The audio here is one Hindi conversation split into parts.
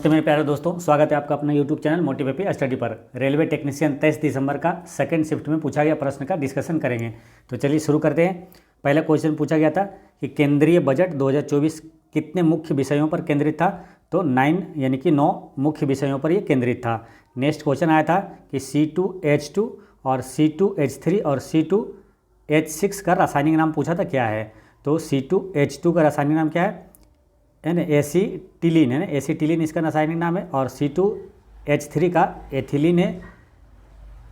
नमस्ते मेरे प्यारे दोस्तों, स्वागत है आपका अपना यूट्यूब चैनल मोटिवेपी स्टडी पर। रेलवे टेक्नीशियन 23 दिसंबर का सेकंड शिफ्ट में पूछा गया प्रश्न का डिस्कशन करेंगे। तो चलिए शुरू करते हैं। पहला क्वेश्चन पूछा गया था कि केंद्रीय बजट 2024 कितने मुख्य विषयों पर केंद्रित था। तो 9 यानी कि 9 मुख्य विषयों पर ये केंद्रित था। नेक्स्ट क्वेश्चन आया था कि C2H2 और C2H3 और C2H6 का रासायनिक नाम पूछा था, क्या है। तो C2H2 का रासायनिक नाम क्या है ना, एसीटिलीन है ना, एसीटिलीन इसका रासायनिक नाम है। और C2H3 का एथिलीन है,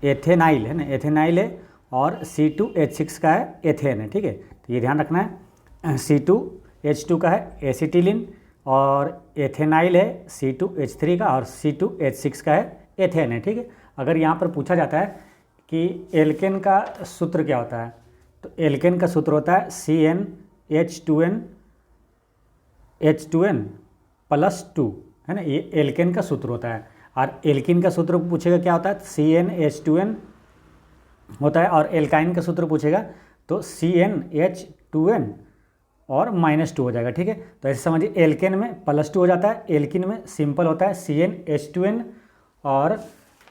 एथेनाइल है ना, एथेनाइल है। और C2H6 का है एथेन है। ठीक है, तो ये ध्यान रखना है। C2H2 का है एसीटिलीन और एथेनाइल है C2H3 का, और C2H6 का है एथेन है। ठीक है, अगर यहाँ पर पूछा जाता है कि एल्केन का सूत्र क्या होता है, तो एल्केन का सूत्र होता है CnH2n + 2 है ना, ये एल्केन का सूत्र होता है। और एल्किन का सूत्र पूछेगा क्या होता है, CnH2n होता है। और एल्काइन का सूत्र पूछेगा तो CnH2n और -2 हो जाएगा। ठीक है, तो ऐसे समझिए एल्केन में +2 हो जाता है, एल्किन में सिंपल होता है CnH2n, और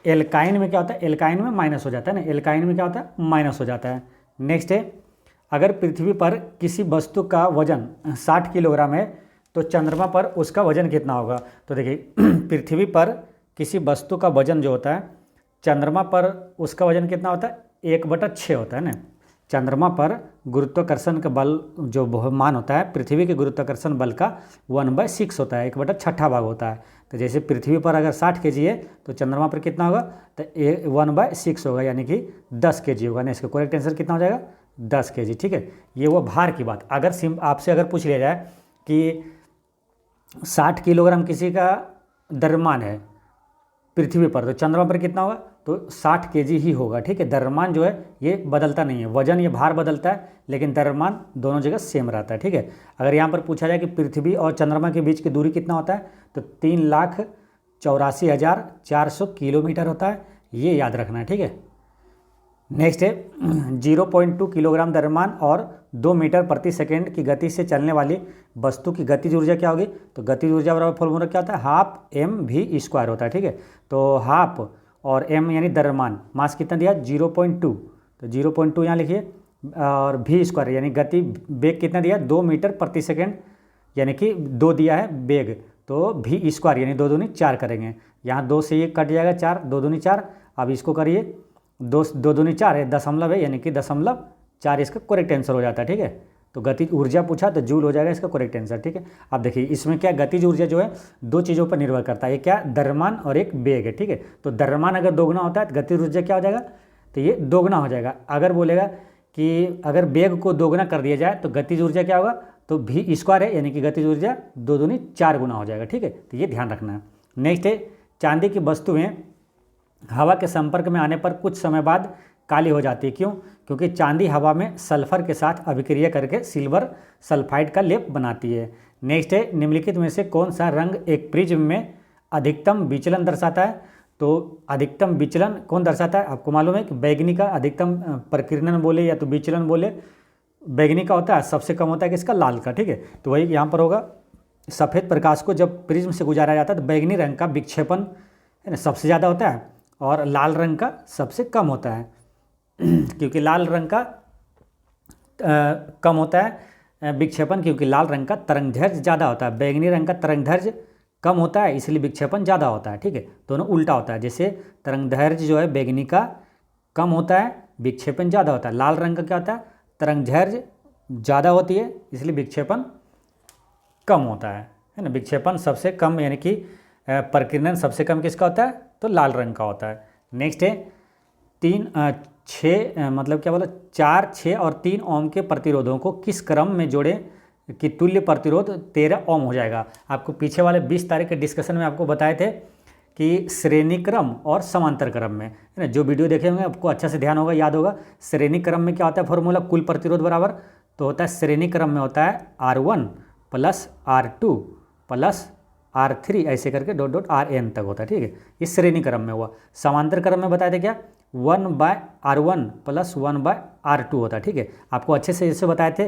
एल्काइन में क्या होता है, एल्काइन में माइनस हो जाता है ना, एल्काइन में क्या होता है, माइनस हो जाता है। नेक्स्ट है, अगर पृथ्वी पर किसी वस्तु का वजन 60 किलोग्राम है तो चंद्रमा पर उसका वजन कितना होगा। तो देखिए पृथ्वी पर किसी वस्तु का वजन जो होता है, चंद्रमा पर उसका वजन कितना होता है, 1/6 होता है ना। चंद्रमा पर गुरुत्वाकर्षण का बल जो मान होता है, पृथ्वी के गुरुत्वाकर्षण बल का 1/6 होता है, 1/6 भाग होता है। तो जैसे पृथ्वी पर अगर 60 kg है तो चंद्रमा पर कितना होगा, तो 1/6 होगा, यानी कि 10 kg होगा ना। इसका करेक्ट आंसर कितना हो जाएगा, 10 kg। ठीक है, ये वो भार की बात। अगर आपसे अगर पूछ लिया जाए कि 60 किलोग्राम किसी का द्रव्यमान है पृथ्वी पर, तो चंद्रमा पर कितना होगा, तो 60 kg ही होगा। ठीक है, द्रव्यमान जो है ये बदलता नहीं है, वजन ये भार बदलता है, लेकिन द्रव्यमान दोनों जगह सेम रहता है। ठीक है, अगर यहाँ पर पूछा जाए कि पृथ्वी और चंद्रमा के बीच की दूरी कितना होता है, तो 3,84,400 किलोमीटर होता है, ये याद रखना है। ठीक है, नेक्स्ट है 0.2 किलोग्राम द्रव्यमान और 2 मीटर प्रति सेकेंड की गति से चलने वाली वस्तु की गतिज ऊर्जा क्या होगी। तो गतिज ऊर्जा बराबर फॉर्मूला क्या होता है, ½mv² होता है। ठीक है, तो हाफ और m यानी द्रव्यमान, मास कितना दिया 0.2, तो 0.2 यहाँ लिखिए, और v² यानी गति वेग कितना दिया 2 मीटर प्रति सेकेंड, यानी कि 2 दिया है वेग, तो v² यानी 2 दूनी 4 करेंगे। यहाँ 2 से ये कट जाएगा 4, 2 दूनी 4। अब इसको करिए, 2 दूनी 4 है, दशमलव है, यानी कि 0.4 इसका करेक्ट आंसर हो जाता है। ठीक है, तो गतिज ऊर्जा पूछा तो जूल हो जाएगा इसका करेक्ट आंसर। ठीक है, अब देखिए इसमें क्या, गतिज ऊर्जा जो है 2 चीज़ों पर निर्भर करता है, ये क्या, द्रव्यमान और एक वेग है। ठीक है, तो द्रव्यमान अगर दोगुना होता है तो गतिज ऊर्जा क्या हो जाएगा, तो ये दोगुना हो जाएगा। अगर बोलेगा कि अगर वेग को दोगुना कर दिया जाए तो गतिज ऊर्जा क्या होगा, तो v² है, यानी कि गतिज ऊर्जा 2 दूनी 4 गुना हो जाएगा। ठीक है, तो ये ध्यान रखना है। नेक्स्ट है, चांदी की वस्तुएं हवा के संपर्क में आने पर कुछ समय बाद काली हो जाती है, क्यों, क्योंकि चांदी हवा में सल्फर के साथ अभिक्रिया करके सिल्वर सल्फाइड का लेप बनाती है। नेक्स्ट है, निम्नलिखित में से कौन सा रंग एक प्रिज्म में अधिकतम विचलन दर्शाता है। तो अधिकतम विचलन कौन दर्शाता है, आपको मालूम है कि बैगनी का अधिकतम प्रकीर्णन बोले या तो विचलन बोले, बैगनी का होता है, सबसे कम होता है किसका, लाल का। ठीक है, तो वही यहाँ पर होगा, सफ़ेद प्रकाश को जब प्रिज्म से गुजारा जाता है तो बैगनी रंग का विक्षेपन है ना सबसे ज़्यादा होता है, और लाल रंग का सबसे कम होता है। क्योंकि लाल रंग का कम होता है विक्षेपन, क्योंकि लाल रंग का तरंगदैर्घ्य ज़्यादा होता है, बैगनी रंग का तरंगदैर्घ्य कम होता है, इसलिए विक्षेपन ज़्यादा होता है। ठीक है, दोनों उल्टा होता है, जैसे तरंगदैर्घ्य जो है बैगनी का कम होता है, विक्षेपन ज़्यादा होता है। लाल रंग का क्या होता है, तरंगदैर्घ्य ज़्यादा होती है, इसलिए विक्षेपन कम होता है ना। विक्षेपन सबसे कम यानी कि प्रकीर्णन सबसे कम किसका होता है, तो लाल रंग का होता है। नेक्स्ट है 4, 6 और 3 ओम के प्रतिरोधों को किस क्रम में जोड़ें कि तुल्य प्रतिरोध 13 ओम हो जाएगा। आपको पीछे वाले 20 तारीख के डिस्कशन में आपको बताए थे कि श्रेणी क्रम और समांतर क्रम में, है ना, जो वीडियो देखे होंगे आपको अच्छा से ध्यान होगा, याद होगा। श्रेणी क्रम में क्या होता है फॉर्मूला, कुल प्रतिरोध बराबर, तो होता है श्रेणी क्रम में होता है R1 + R2 + R3 ऐसे करके .Rn तक होता है। ठीक है, ये श्रेणी क्रम में हुआ। समांतर क्रम में बताए थे क्या, 1/R1 + 1/R2 होता है। ठीक है, आपको अच्छे से इससे बताए थे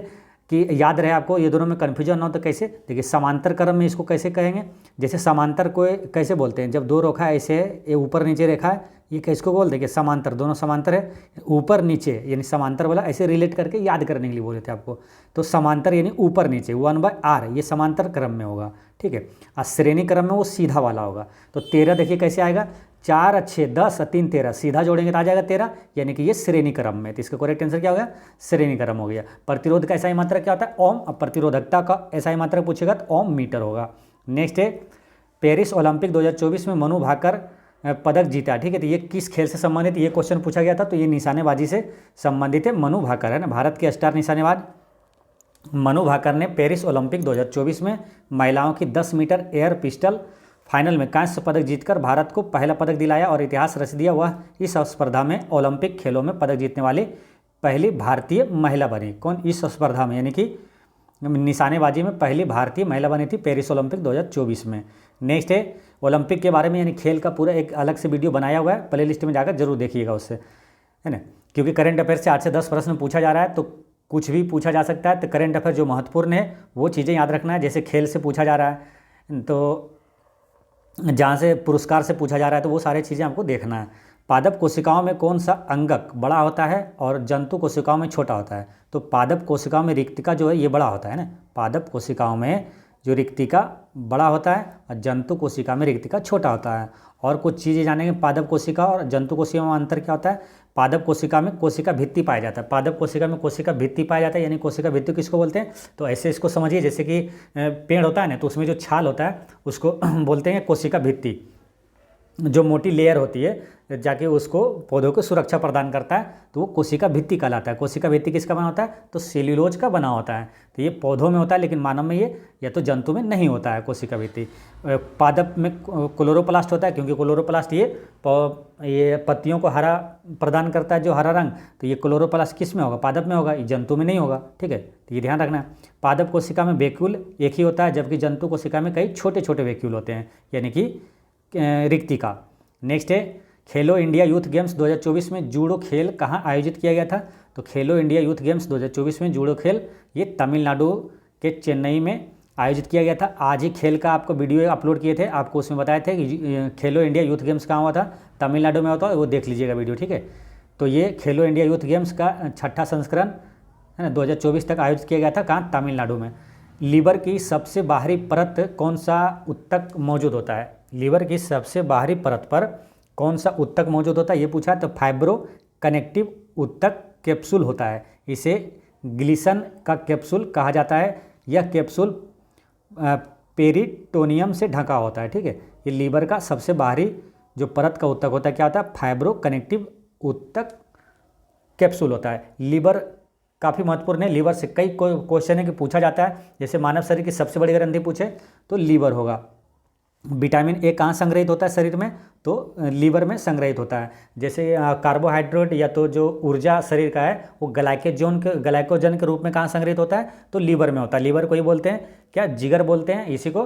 कि याद रहे आपको, ये दोनों में कन्फ्यूजन ना हो तो कैसे, देखिए समांतर क्रम में इसको कैसे कहेंगे, जैसे समांतर को कैसे बोलते हैं, जब दो रेखा ऐसे है, ये ऊपर नीचे रेखा है, ये किसको बोल देखिए समांतर, दोनों समांतर है, ऊपर नीचे यानी समांतर वाला ऐसे रिलेट करके याद करने के लिए बोले थे आपको। तो समांतर यानी ऊपर नीचे 1/r, ये समांतर क्रम में होगा, ठीक है। और श्रेणी क्रम में वो सीधा वाला होगा। तो 13 देखिए कैसे आएगा, 4 और 6 10 और 3 13, सीधा जोड़ेंगे तो आ जाएगा 13, यानी कि ये श्रेणी क्रम में। तो इसका करेक्ट आंसर क्या हो गया, श्रेणी क्रम हो गया। प्रतिरोध का SI मात्रक क्या होता है, ओम। अब प्रतिरोधकता का SI मात्रक पूछेगा तो ओम मीटर होगा। नेक्स्ट है पेरिस ओलंपिक 2024 में मनु भाकर पदक जीता, ठीक है। तो ये किस खेल से संबंधित, ये क्वेश्चन पूछा गया था, तो ये निशानेबाजी से संबंधित है। मनु भाकर है ना, भारत के स्टार निशानेबाज मनु भाकर ने पेरिस ओलंपिक 2024 में महिलाओं की 10 मीटर एयर पिस्टल फाइनल में कांस्य पदक जीतकर भारत को पहला पदक दिलाया और इतिहास रच दिया। वह इस स्पर्धा में ओलंपिक खेलों में पदक जीतने वाली पहली भारतीय महिला बनी। कौन इस स्पर्धा में, यानी कि निशानेबाजी में पहली भारतीय महिला बनी थी पेरिस ओलंपिक 2024 में। नेक्स्ट है ओलंपिक के बारे में, यानी खेल का पूरा एक अलग से वीडियो बनाया हुआ है, प्ले लिस्ट में जाकर जरूर देखिएगा उससे, है ना। क्योंकि करंट अफेयर से 8 से 10 प्रश्न पूछा जा रहा है, तो कुछ भी पूछा जा सकता है। तो करंट अफेयर जो महत्वपूर्ण है वो चीज़ें याद रखना है। जैसे खेल से पूछा जा रहा है, तो जहाँ से पुरस्कार से पूछा जा रहा है, तो वो सारी चीज़ें आपको देखना है। पादप कोशिकाओं में कौन सा अंगक बड़ा होता है और जंतु कोशिकाओं में छोटा होता है। तो पादप कोशिकाओं में रिक्तिका जो है ये बड़ा होता है ना, पादप कोशिकाओं में जो रिक्तिका बड़ा होता है और जंतु कोशिका में रिक्तिका छोटा होता है। और कुछ चीज़ें जानेंगे, पादप कोशिका और जंतु कोशिका में अंतर क्या होता है। पादप कोशिका में कोशिका भित्ति पाया जाता है, पादप कोशिका में कोशिका भित्ति पाया जाता है, यानी कोशिका भित्ति किसको बोलते हैं, तो ऐसे इसको समझिए, जैसे कि पेड़ होता है ना, तो उसमें जो छाल होता है उसको बोलते हैं कोशिका भित्ति। जो मोटी लेयर होती है जाके उसको पौधों को सुरक्षा प्रदान करता है, तो वो कोशिका भित्ति कहलाता है। कोशिका भित्ति किसका बना होता है, तो सेल्यूलोज का बना होता है। तो ये पौधों में होता है, लेकिन मानव में ये या तो जंतु में नहीं होता है कोशिका भित्ति। पादप में क्लोरोप्लास्ट होता है, क्योंकि क्लोरोप्लास्ट ये पत्तियों को हरा प्रदान करता है, जो हरा रंग। तो ये क्लोरोप्लास्ट किस में होगा, पादप में होगा, ये जंतु में नहीं होगा, ठीक है। तो ये ध्यान रखना है। पादप कोशिका में वैक्यूल एक ही होता है, जबकि जंतु कोशिका में कई छोटे छोटे वैक्यूल होते हैं, यानी कि रिक्तिका। नेक्स्ट है खेलो इंडिया यूथ गेम्स 2024 में जूडो खेल कहाँ आयोजित किया गया था। तो खेलो इंडिया यूथ गेम्स 2024 में जूडो खेल ये तमिलनाडु के चेन्नई में आयोजित किया गया था। आज ही खेल का आपको वीडियो अपलोड किए थे, आपको उसमें बताए थे कि खेलो इंडिया यूथ गेम्स कहाँ हुआ था, तमिलनाडु में होता है, वो देख लीजिएगा वीडियो, ठीक है। तो ये खेलो इंडिया यूथ गेम्स का 6ठा संस्करण है ना, 2024 तक आयोजित किया गया था, कहाँ, तमिलनाडु में। लीवर की सबसे बाहरी परत कौन सा ऊतक मौजूद होता है। लीवर की सबसे बाहरी परत पर कौन सा ऊतक मौजूद होता है, ये पूछा है। तो फाइब्रो कनेक्टिव ऊतक कैप्सूल होता है, इसे ग्लिसन का कैप्सूल कहा जाता है। यह कैप्सूल पेरिटोनियम से ढका होता है, ठीक है। ये लीवर का सबसे बाहरी जो परत का ऊतक होता है, क्या होता है, फाइब्रो कनेक्टिव ऊतक कैप्सूल होता है। लीवर काफ़ी महत्वपूर्ण है, लीवर से कई क्वेश्चन है कि पूछा जाता है। जैसे मानव शरीर की सबसे बड़ी ग्रंथि पूछे तो लीवर होगा। विटामिन ए कहाँ संग्रहित होता है शरीर में, तो लीवर में संग्रहित होता है। जैसे कार्बोहाइड्रेट या तो जो ऊर्जा शरीर का है वो ग्लाइकोजन के रूप में कहाँ संग्रहित होता है, तो लीवर में होता है। लीवर को ही बोलते हैं क्या, जिगर बोलते हैं, इसी को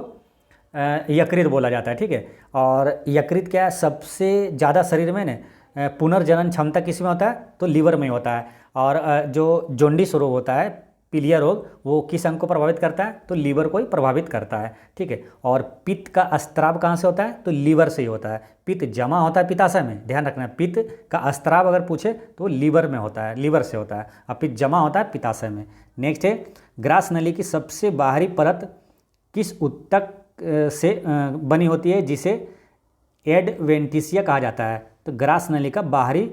यकृत बोला जाता है, ठीक है। और यकृत क्या है, सबसे ज़्यादा शरीर में ना पुनर्जनन क्षमता किस में होता है, तो लीवर में होता है। और जो जॉन्डिस रोग होता है, पीलिया रोग, वो किस अंग को प्रभावित करता है, तो लीवर को ही प्रभावित करता है, ठीक है। और पित्त का स्त्राव कहाँ से होता है, तो लीवर से ही होता है। पित्त जमा होता है पित्ताशय में, ध्यान रखना है। पित्त का स्त्राव अगर पूछे तो लीवर में होता है, लीवर से होता है, और पित्त जमा होता है पित्ताशय में। नेक्स्ट है ग्रास नली की सबसे बाहरी परत किस ऊतक से बनी होती है, जिसे एडवेंटिसिया कहा जाता है। तो ग्रास नली का बाहरी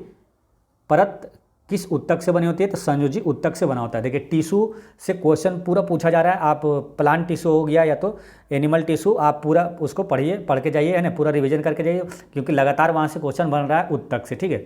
परत किस ऊतक से बनी होती है, तो संयोजी ऊतक से बना होता है। देखिए टिश्यू से क्वेश्चन पूरा पूछा जा रहा है, आप प्लांट टिश्यू हो गया या तो एनिमल टिश्यू, आप पूरा उसको पढ़िए, पढ़ के जाइए, है ना, पूरा रिवीजन करके जाइए, क्योंकि लगातार वहाँ से क्वेश्चन बन रहा है ऊतक से, ठीक है।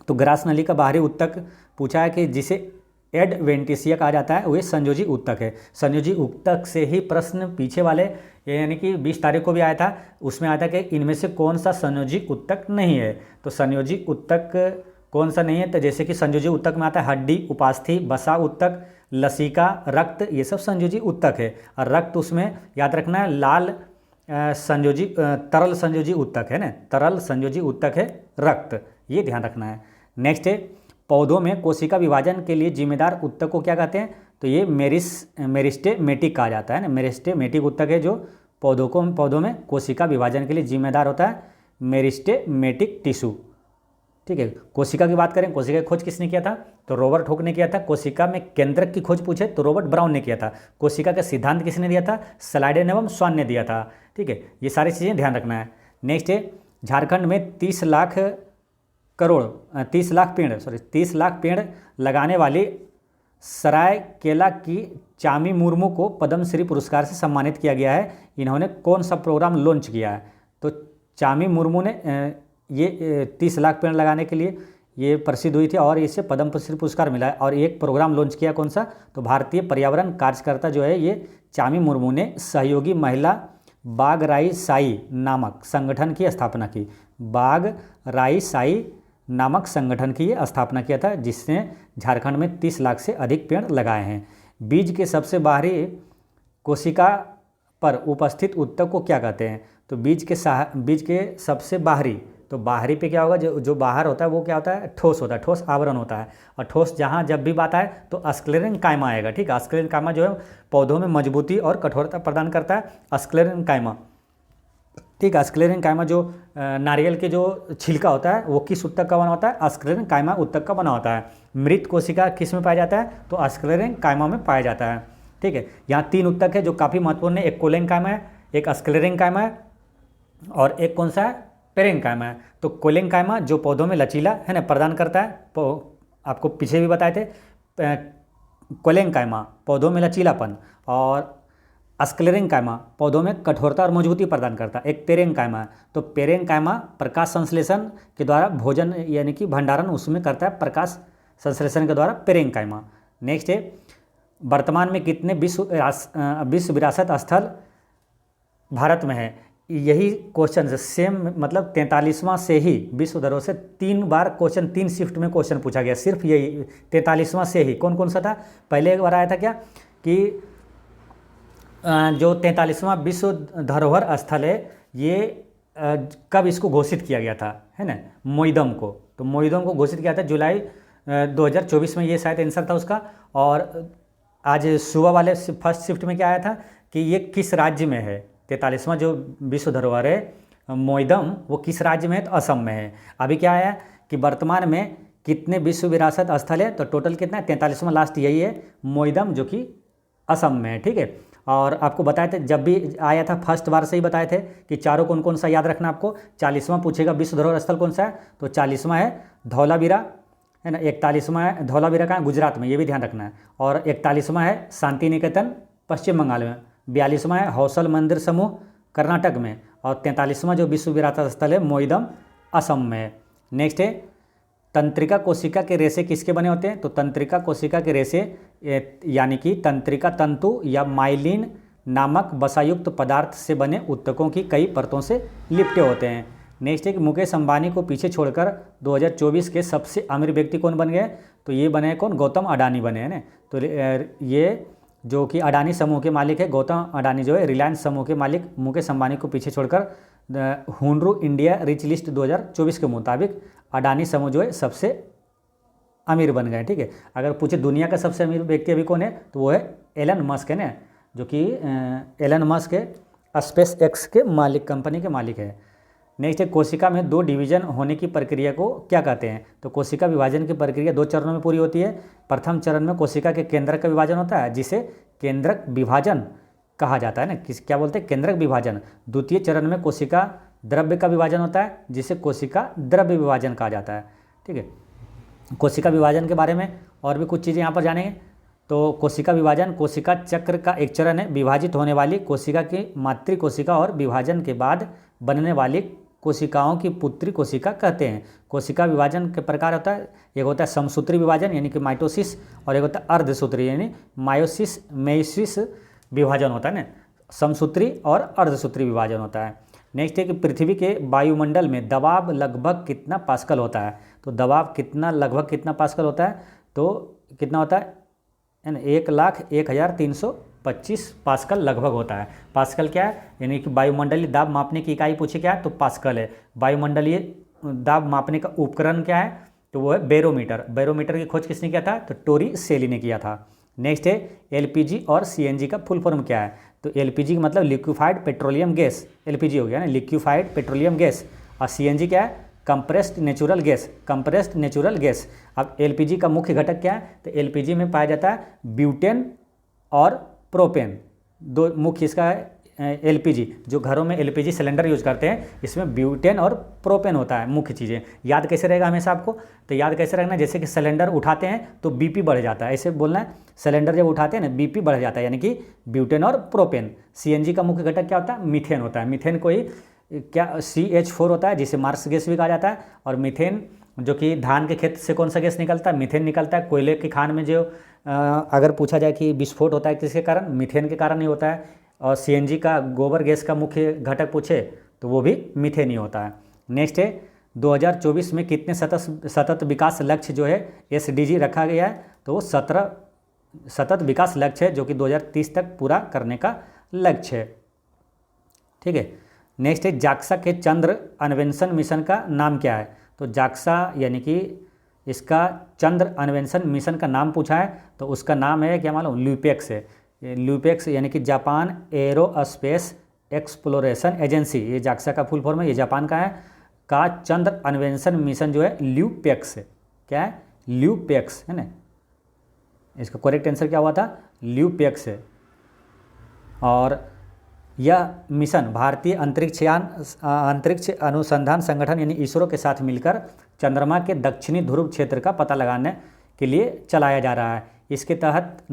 तो ग्रास नली का बाहरी ऊतक पूछा है कि जिसे एडवेंटिसिया कहा जाता है, वह संयोजी ऊतक है। संयोजी ऊतक से ही प्रश्न पीछे वाले यानी कि 20 तारीख को भी आया था, उसमें आया था कि इनमें से कौन सा संयोजी ऊतक नहीं है। तो संयोजी ऊतक कौन सा नहीं है, तो जैसे कि संयोजी ऊतक में आता है हड्डी, उपास्थि, बसा ऊतक, लसिका, रक्त, ये सब संयोजी ऊतक है। और रक्त उसमें याद रखना है लाल संयोजी तरल संयोजी ऊतक है ना, तरल संयोजी ऊतक है रक्त, ये ध्यान रखना है। नेक्स्ट है पौधों में कोशिका विभाजन के लिए जिम्मेदार ऊतक को क्या कहते हैं, तो ये मेरिस्टेमेटिक कहा जाता है ना। मेरिस्टेमेटिक ऊतक है जो पौधों में कोशिका विभाजन के लिए जिम्मेदार होता है, मेरिस्टेमेटिक टिश्यू। ठीक है, कोशिका की बात करें, कोशिका की खोज किसने किया था? तो रॉबर्ट हुक ने किया था। कोशिका में केंद्रक की खोज पूछे तो रॉबर्ट ब्राउन ने किया था। कोशिका का सिद्धांत किसने दिया था? स्लाइडेन एवं स्वान ने दिया था। ठीक है, ये सारी चीज़ें ध्यान रखना है। नेक्स्ट है, झारखंड में 30 लाख पेड़ लगाने वाली सरायकेला की चामी मुर्मू को पद्मश्री पुरस्कार से सम्मानित किया गया है। इन्होंने कौन सा प्रोग्राम लॉन्च किया है? तो चामी मुर्मू ने ये 30 लाख पेड़ लगाने के लिए ये प्रसिद्ध हुई थी और इसे पद्मश्री पुरस्कार मिला है। और एक प्रोग्राम लॉन्च किया, कौन सा? तो भारतीय पर्यावरण कार्यकर्ता जो है ये चामी मुर्मू ने सहयोगी महिला बाग राई साई नामक संगठन की स्थापना की। बाग राई साई नामक संगठन की ये स्थापना किया था, जिसने झारखंड में 30 लाख से अधिक पेड़ लगाए हैं। बीज के सबसे बाहरी कोशिका पर उपस्थित ऊतक को क्या कहते हैं? तो बीज के सबसे बाहरी, तो बाहरी पे क्या होगा? जो बाहर होता है वो क्या होता है? ठोस होता है, ठोस आवरण होता है। और ठोस जहाँ जब भी बात आए तो स्क्लेरेन्काइमा आएगा। ठीक है, स्क्लेरेन्काइमा जो है पौधों में मजबूती और कठोरता प्रदान करता है, स्क्लेरेन्काइमा। ठीक है, स्क्लेरेन्काइमा जो नारियल के जो छिलका होता है वो किस ऊतक का बना होता है? स्क्लेरेन्काइमा ऊतक का बना होता है। मृत कोशिका किस में पाया जाता है? तो स्क्लेरेन्काइमा में पाया जाता है। ठीक है, यहाँ 3 ऊतक है जो काफ़ी महत्वपूर्ण है। एक कोलेन्काइमा है, एक स्क्लेरेन्काइमा है और एक कौन सा है? पेरेन्काइमा है। तो कोलेन्काइमा जो पौधों में लचीला है ना प्रदान करता है, आपको पीछे भी बताए थे। कोलेन्काइमा पौधों में लचीलापन और स्क्लेरेन्काइमा पौधों में कठोरता और मजबूती प्रदान करता है। एक पेरेन्काइमा है, तो पेरेन्काइमा प्रकाश संश्लेषण के द्वारा भोजन यानी कि भंडारण उसमें करता है, प्रकाश संश्लेषण के द्वारा पेरेन्काइमा। नेक्स्ट है, वर्तमान में कितने विश्व विरासत स्थल भारत में है? यही क्वेश्चन सेम मतलब 43वां से ही विश्व धरोहर से 3 बार क्वेश्चन 3 शिफ्ट में क्वेश्चन पूछा गया, सिर्फ यही 43वां से ही। कौन कौन सा था? पहले एक बार आया था क्या कि जो 43वां विश्व धरोहर स्थल है ये कब इसको घोषित किया गया था, है ना? मोइदम को। तो मोइदम को घोषित किया था जुलाई 2024 में, ये शायद आंसर था उसका। और आज सुबह वाले फर्स्ट शिफ्ट में क्या आया था कि ये किस राज्य में है? 43वां जो विश्व धरोहर है मोइदम वो किस राज्य में है? तो असम में है। अभी क्या आया कि वर्तमान में कितने विश्व विरासत स्थल है? तो टोटल कितना है? 43वां लास्ट यही है मोइदम जो कि असम में है। ठीक है, और आपको बताए थे जब भी आया था फर्स्ट बार से ही बताए थे कि चारों कौन कौन सा याद रखना आपको। 40वां पूछेगा विश्व धरोहर स्थल कौन सा है? तो 40वां है धौलावीरा, है ना। 41वां है धौलावीरा का गुजरात में, ये भी ध्यान रखना है। और 41वां है शांति निकेतन पश्चिम बंगाल में। 42वां है हौसल मंदिर समूह कर्नाटक में। और 43वां जो विश्व विरासत स्थल है मोइदम असम में है। नेक्स्ट है, तंत्रिका कोशिका के रेशे किसके बने होते हैं? तो तंत्रिका कोशिका के रेशे यानी कि तंत्रिका तंतु या माइलिन नामक वसायुक्त पदार्थ से बने ऊतकों की कई परतों से लिपटे होते हैं। नेक्स्ट है कि मुकेश अंबानी को पीछे छोड़कर 2024 के सबसे अमीर व्यक्ति कौन बन गए? तो ये बने कौन? गौतम अडानी बने हैं ना। तो ये जो कि अडानी समूह के मालिक है, गौतम अडानी जो है रिलायंस समूह के मालिक मुकेश अंबानी को पीछे छोड़कर हुनरू इंडिया रिच लिस्ट 2024 के मुताबिक अडानी समूह जो है सबसे अमीर बन गए। ठीक है, अगर पूछे दुनिया का सबसे अमीर व्यक्ति अभी कौन है तो वो है एलन मस्क है ना, जो कि एलन मस्क है स्पेस एक्स के मालिक, कंपनी के मालिक है। नेक्स्ट है, कोशिका में 2 डिवीजन होने की प्रक्रिया को क्या कहते हैं? तो कोशिका विभाजन की प्रक्रिया 2 चरणों में पूरी होती है। प्रथम चरण में कोशिका के केंद्रक का विभाजन होता है जिसे केंद्रक विभाजन कहा जाता है ना, क्या बोलते हैं? केंद्रक विभाजन। द्वितीय चरण में कोशिका द्रव्य का विभाजन होता है जिसे कोशिका द्रव्य विभाजन कहा जाता है। ठीक है, कोशिका विभाजन के बारे में और भी कुछ चीज़ें यहाँ पर जानेंगे। तो कोशिका विभाजन कोशिका चक्र का एक चरण है। विभाजित होने वाली कोशिका की मातृ कोशिका और विभाजन के बाद बनने वाली कोशिकाओं की पुत्री कोशिका कहते हैं। कोशिका विभाजन के प्रकार होता है, एक होता है समसूत्री विभाजन यानी कि माइटोसिस, और एक होता है अर्धसूत्री यानी मेयोसिस विभाजन होता है ना। समसूत्री और अर्धसूत्री विभाजन होता है। नेक्स्ट है कि पृथ्वी के वायुमंडल में दबाव लगभग कितना पास्कल होता है? तो दबाव लगभग कितना पास्कल होता है? तो कितना होता है ना, 1,01,325 पास्कल लगभग होता है। पास्कल क्या है? यानी कि वायुमंडलीय दाब मापने की इकाई पूछी क्या है? तो पास्कल है। वायुमंडलीय दाब मापने का उपकरण क्या है? तो वो है बैरोमीटर। बैरोमीटर की खोज किसने किया था? तो टोरी सेली ने किया था। नेक्स्ट है एलपीजी और सीएनजी का फुल फॉर्म क्या है। तो एलपीजी का मतलब लिक्विफाइड पेट्रोलियम गैस, एलपीजी हो गया ना, लिक्विफाइड पेट्रोलियम गैस। और सीएनजी क्या है, compressed natural gas, compressed natural gas. अब एलपीजी का मुख्य घटक क्या है, तो एलपीजी में पाया जाता है ब्यूटेन और प्रोपेन, दो मुख्य इसका है। एलपीजी जो घरों में एलपीजी सिलेंडर यूज करते हैं, इसमें ब्यूटेन और प्रोपेन होता है मुख्य चीज़ें। याद कैसे रहेगा हमेशा आपको, तो याद कैसे रखना, जैसे कि सिलेंडर उठाते हैं तो बीपी बढ़ जाता है, ऐसे बोलना है, सिलेंडर जब उठाते हैं ना बीपी बढ़ जाता है, यानी कि ब्यूटेन और प्रोपेन। सीएनजी का मुख्य घटक क्या होता है, मीथेन होता है। मीथेन को ही क्या CH4 होता है, जिसे मार्स गैस भी कहा जाता है। और मीथेन जो कि धान के खेत से कौन सा गैस निकलता है, मीथेन निकलता है। कोयले की खान में जो अगर पूछा जाए कि विस्फोट होता है किसके कारण, मीथेन के कारण ही होता है। और सीएनजी का गोबर गैस का मुख्य घटक पूछे तो वो भी मीथेन ही होता है। नेक्स्ट है 2024 में कितने सतत विकास लक्ष्य जो है SDG रखा गया है, तो वो 17 सतत विकास लक्ष्य है, जो कि 2030 तक पूरा करने का लक्ष्य है। ठीक है। नेक्स्ट है जाक्सा के चंद्र अन्वेषण मिशन का नाम क्या है। तो जाक्सा यानी कि इसका चंद्र अन्वेषण मिशन का नाम पूछा है, तो उसका नाम है क्या मालूम, ल्यूपेक्स है। ल्यूपेक्स यानी कि जापान एरोस्पेस एक्सप्लोरेशन एजेंसी, ये जाक्सा का फुल फॉर्म है, ये जापान का है। का चंद्र अन्वेषण मिशन जो है ल्यूपेक्स है। क्या है, ल्यूपेक्स है ना, इसका करेक्ट आंसर क्या हुआ था, ल्यूपेक्स है। और यह मिशन भारतीय अंतरिक्ष अनुसंधान संगठन यानी इसरो के साथ मिलकर चंद्रमा के दक्षिणी ध्रुव क्षेत्र का पता लगाने के लिए चलाया जा रहा है। इसके तहत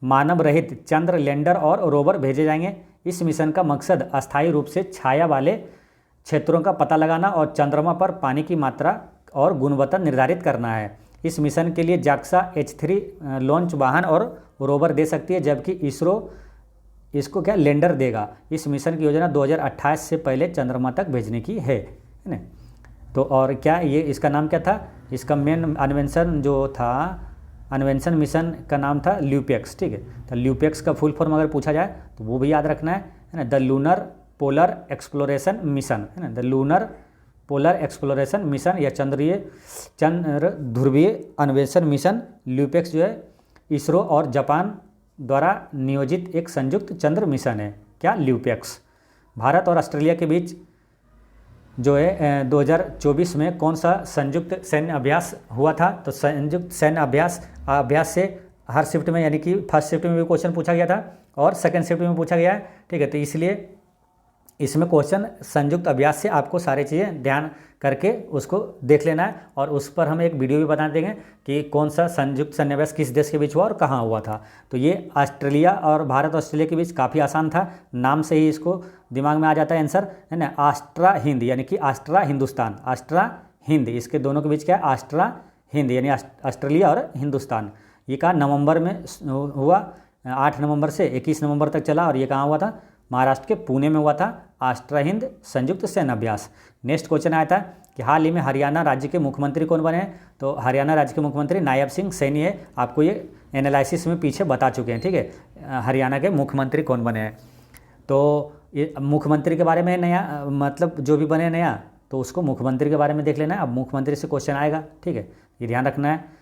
मानव रहित चंद्र लैंडर और रोवर भेजे जाएंगे। इस मिशन का मकसद अस्थायी रूप से छाया वाले क्षेत्रों का पता लगाना और चंद्रमा पर पानी की मात्रा और गुणवत्ता निर्धारित करना है। इस मिशन के लिए जाक्सा H3 लॉन्च वाहन और रोवर दे सकती है, जबकि इसरो इसको क्या लैंडर देगा। इस मिशन की योजना 2028 से पहले चंद्रमा तक भेजने की है ना। तो और क्या ये इसका नाम क्या था, इसका मेन अन्वेषण जो था, अन्वेषण मिशन का नाम था ल्यूपेक्स। ठीक है, तो ल्यूपेक्स का फुल फॉर्म अगर पूछा जाए तो वो भी याद रखना है ना, the lunar polar exploration mission है ना, the lunar polar exploration mission या चंद्र ध्रुवीय अन्वेषण मिशन। ल्यूपेक्स जो है इसरो और जापान द्वारा नियोजित एक संयुक्त चंद्र मिशन है। क्या, ल्यूपेक्स। भारत और ऑस्ट्रेलिया के बीच जो है 2024 में कौन सा संयुक्त सैन्य अभ्यास हुआ था। तो संयुक्त सैन्य अभ्यास से हर शिफ्ट में, यानी कि फर्स्ट शिफ्ट में भी क्वेश्चन पूछा गया था और सेकंड शिफ्ट में पूछा गया है। ठीक है, तो इसलिए इसमें क्वेश्चन संयुक्त अभ्यास से आपको सारी चीज़ें ध्यान करके उसको देख लेना है, और उस पर हम एक वीडियो भी बता देंगे कि कौन सा संयुक्त सैन्य अभ्यास किस देश के बीच हुआ और कहाँ हुआ था। तो ये ऑस्ट्रेलिया और भारत ऑस्ट्रेलिया के बीच काफ़ी आसान था, नाम से ही इसको दिमाग में आ जाता है आंसर है ना। आस्ट्रा हिंद यानी कि आस्ट्रा हिंदुस्तान, आस्ट्रा हिंद, इसके दोनों के बीच क्या है, आस्ट्रा हिंद यानी ऑस्ट्रेलिया और हिंदुस्तान। ये कहाँ नवंबर में हुआ, 8 नवंबर से 21 नवंबर तक चला, और ये कहाँ हुआ था, महाराष्ट्र के पुणे में हुआ था, आस्ट्रा हिंद संयुक्त सैन्य अभ्यास। नेक्स्ट क्वेश्चन आया था कि हाल ही में हरियाणा राज्य के मुख्यमंत्री कौन बने हैं। तो हरियाणा राज्य के मुख्यमंत्री नायब सिंह सैनी है। आपको ये एनालिसिस में पीछे बता चुके हैं। ठीक है, हरियाणा के मुख्यमंत्री कौन बने हैं। तो ये मुख्यमंत्री के बारे में नया, मतलब जो भी बने नया, तो उसको मुख्यमंत्री के बारे में देख लेना है। अब मुख्यमंत्री से क्वेश्चन आएगा, ठीक है, ये ध्यान रखना है।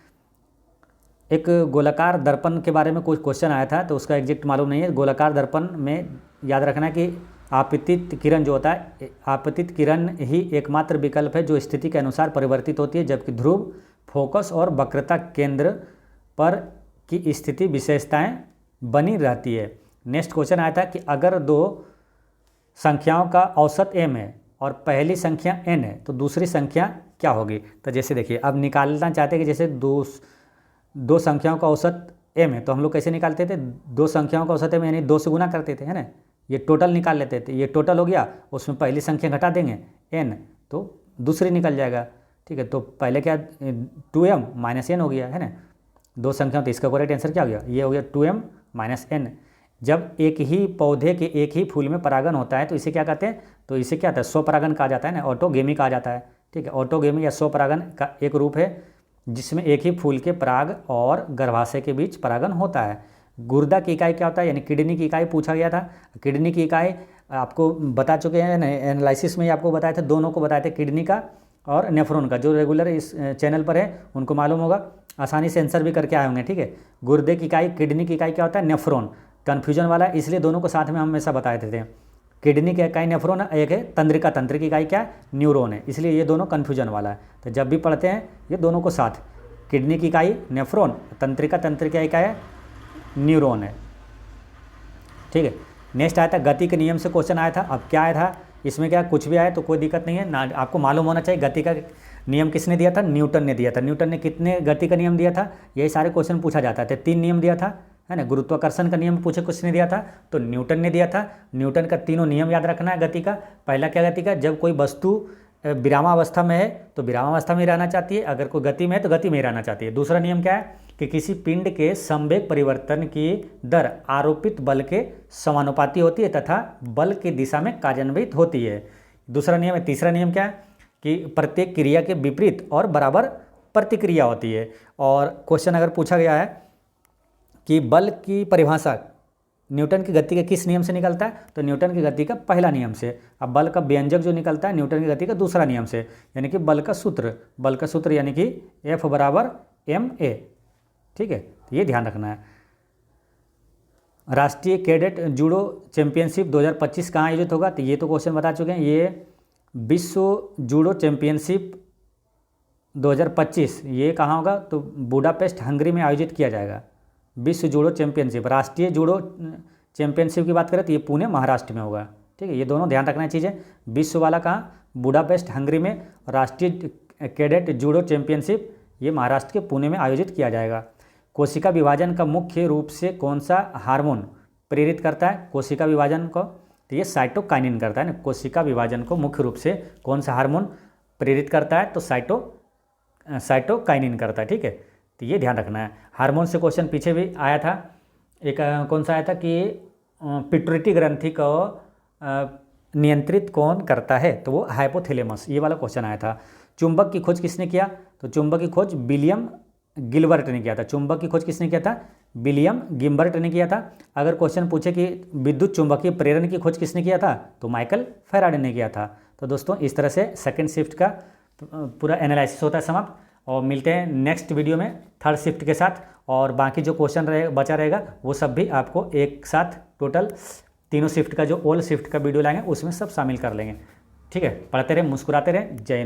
एक गोलाकार दर्पण के बारे में कुछ क्वेश्चन आया था, तो उसका एग्जैक्ट मालूम नहीं है। गोलाकार दर्पण में याद रखना है कि आपतित किरण जो होता है, आपतित किरण ही एकमात्र विकल्प है जो स्थिति के अनुसार परिवर्तित होती है, जबकि ध्रुव, फोकस और वक्रता केंद्र पर की स्थिति विशेषताएं बनी रहती है। नेक्स्ट क्वेश्चन आया था कि अगर दो संख्याओं का औसत m है और पहली संख्या n है, तो दूसरी संख्या क्या होगी। तो जैसे देखिए, अब निकालना चाहते हैं कि जैसे दो संख्याओं का औसत m है, तो हम लोग कैसे निकालते थे, दो संख्याओं का औसत m यानी 2 से गुना करते थे, है ना। ये टोटल निकाल लेते थे, ये टोटल हो गया, उसमें पहली संख्या घटा देंगे n, तो दूसरी निकल जाएगा। ठीक है, तो पहले क्या 2m माइनस n हो गया, है ना, दो संख्या, तो इसका करेक्ट आंसर क्या हो गया, ये हो गया 2m माइनस n। जब एक ही पौधे के एक ही फूल में परागण होता है तो इसे क्या कहते हैं, तो इसे क्या आता है, स्वपरागण कहा जाता है ना, ऑटोगेमी कहा जाता है। ठीक है, ऑटोगेमी या स्वपरागण का एक रूप है जिसमें एक ही फूल के पराग और गर्भाशय के बीच परागण होता है। गुर्दा की इकाई क्या होता है, यानी किडनी की इकाई पूछा गया था। किडनी की इकाई आपको बता चुके हैं ना, एनालिसिस में ही आपको बताए थे, दोनों को बताए थे, किडनी का और नेफ्रॉन का। जो रेगुलर इस चैनल पर है उनको मालूम होगा। आसानी से आंसर भी करके आए होंगे, ठीक है। गुर्दे की इकाई, किडनी की इकाई क्या होता है? नेफ्रॉन। कन्फ्यूजन वाला है, इसलिए दोनों को साथ में हम हमेशा बताए थे। किडनी की इकाई नेफ्रॉन है, एक है तंत्रिका, तंत्रिका की इकाई क्या है? न्यूरॉन है, इसलिए ये दोनों कन्फ्यूजन वाला है। तो जब भी पढ़ते हैं ये दोनों को साथ, किडनी की इकाई नेफ्रॉन, तंत्रिका, तंत्रिका की इकाई है न्यूरॉन है, ठीक है। नेक्स्ट आया था गति के नियम से क्वेश्चन आया था। अब क्या आया था इसमें, क्या कुछ भी आया तो कोई दिक्कत नहीं है ना, आपको मालूम होना चाहिए गति का नियम किसने दिया था? न्यूटन ने दिया था। न्यूटन ने कितने गति का नियम दिया था? यही सारे क्वेश्चन पूछा जाता है। 3 नियम दिया था, है ना। गुरुत्वाकर्षण का नियम पूछे किसने दिया था? तो न्यूटन ने दिया था। न्यूटन का तीनों नियम याद रखना है गति का। पहला क्या गति का? जब कोई वस्तु विरामावस्था में है तो विरामावस्था में रहना चाहती है, अगर कोई गति में है तो गति में रहना चाहती है। दूसरा नियम क्या है कि किसी पिंड के संवेग परिवर्तन की दर आरोपित बल के समानुपाती होती है तथा बल की दिशा में कार्यान्वित होती है। दूसरा नियम है। तीसरा नियम क्या है कि प्रत्येक क्रिया के विपरीत और बराबर प्रतिक्रिया होती है। और क्वेश्चन अगर पूछा गया है कि बल की परिभाषा न्यूटन की गति के किस नियम से निकलता है? तो न्यूटन की गति का पहला नियम से। अब बल का व्यंजक जो निकलता है न्यूटन की गति का दूसरा नियम से, यानी कि बल का सूत्र यानी कि F बराबर ma, ठीक है। तो ये ध्यान रखना है। राष्ट्रीय कैडेट जूडो चैंपियनशिप 2025 कहाँ आयोजित होगा? तो ये तो क्वेश्चन बता चुके हैं। ये विश्व जूडो चैंपियनशिप 2025 ये कहाँ होगा? तो बुडापेस्ट हंगरी में आयोजित किया जाएगा। विश्व जूडो चैंपियनशिप, राष्ट्रीय जूडो चैंपियनशिप की बात करें तो ये पुणे महाराष्ट्र में होगा, ठीक है। ये दोनों ध्यान रखना चीज़ें। विश्व वाला कहाँ? बुडापेस्ट हंगरी में। राष्ट्रीय कैडेट जूडो चैंपियनशिप ये महाराष्ट्र के पुणे में आयोजित किया जाएगा। कोशिका विभाजन का मुख्य रूप से कौन सा हार्मोन प्रेरित करता है कोशिका विभाजन को? तो ये साइटोकाइनिन करता है ना। कोशिका विभाजन को मुख्य रूप से कौन सा हार्मोन प्रेरित करता है? तो साइटोकाइनिन करता है, ठीक है। तो ये ध्यान रखना है। हार्मोन से क्वेश्चन पीछे भी आया था, एक कौन सा आया था कि पिट्यूटरी ग्रंथि को नियंत्रित कौन करता है? तो वो हाइपोथैलेमस, ये वाला क्वेश्चन आया था। चुंबक की खोज किसने किया? तो चुंबक की खोज विलियम गिलबर्ट ने किया था। चुंबक की खोज किसने किया था? विलियम गिलबर्ट ने किया था। अगर क्वेश्चन पूछे कि विद्युत चुंबकीय प्रेरण की खोज किसने किया था? तो माइकल फैराडे ने किया था। तो दोस्तों इस तरह से सेकंड शिफ्ट का पूरा एनालिसिस होता है समाप्त, और मिलते हैं नेक्स्ट वीडियो में थर्ड शिफ्ट के साथ। और बाकी जो क्वेश्चन बचा रहेगा वो सब भी आपको एक साथ टोटल तीनों शिफ्ट का जो ऑल शिफ्ट का वीडियो लाएंगे उसमें सब शामिल कर लेंगे, ठीक है। पढ़ते रहें, मुस्कुराते रहें। जय हिंद।